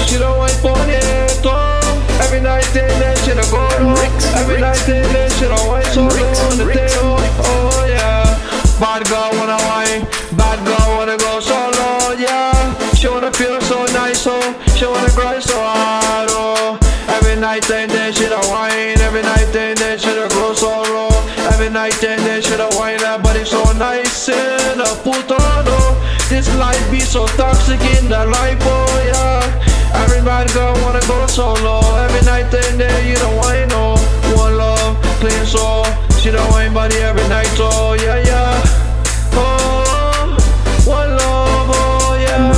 she don't wine on it, oh. Every night and then she don't go low. Every night and then she don't wine so low on the tail, oh yeah. Bad girl wanna wine, bad girl wanna go solo, yeah. She wanna feel so nice, oh. She wanna grind so hard, oh. Every night and then she don't wine, every night and then she don't go solo. Every night and then she don't wine, her body so nice and a put on, oh. This life be so toxic in the life, oh yeah. Every bad girl wanna go solo. Every night and then you don't wine, oh. One love, clean soul. She don't wine body every night, oh yeah, yeah. Oh, one love, oh yeah.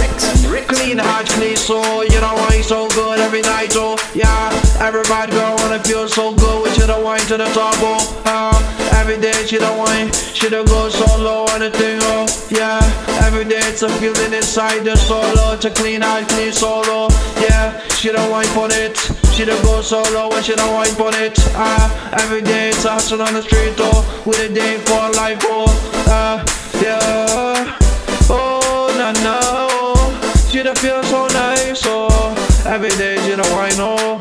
Clean heart, clean soul. You don't wine so good every night, oh yeah. Every bad girl wanna feel so good when she don't wine to the top, oh. Every day she don't wine, she don't go solo on the thing, oh yeah. Every day it's a feeling inside the solo. It's a clean heart, clean solo, yeah. She don't wine on it, she don't go solo when she don't wine on it, every day it's a hustle on the street, oh. With a day for life, oh yeah. Oh no no, she don't feel so nice, oh. Every day she don't wine, oh.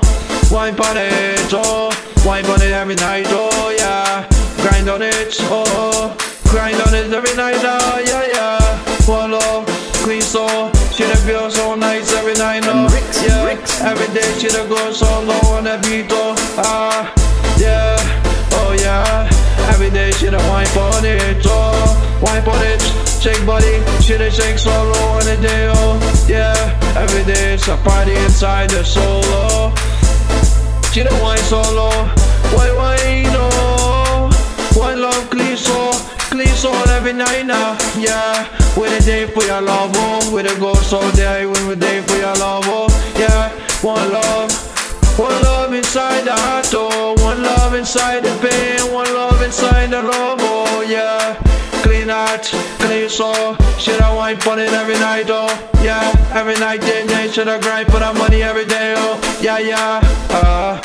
Wine on it, oh. Wine on it every night, oh yeah. Grind on it, oh. Grind on it every night, oh yeah, yeah. One love, clean soul. She don't feel so nice every night, oh yeah. Every day she don't go so low on the beat, oh yeah, oh yeah. Every day she don't wine on it, oh. Wine on it, shake body. She don't shake so low on the day, oh yeah. Every day it's a party inside the soul, oh. She don't wine so low, wine, oh. One love, clean soul every night now, yeah. With a day for your love, oh. With a go so day, with a day for your love, oh yeah. One love inside the heart, oh. One love inside the pain, one love inside the love, oh yeah. Clean heart, clean soul. Should I wine on it every night, oh yeah. Every night, day, should I grind for that money every day, oh yeah, yeah.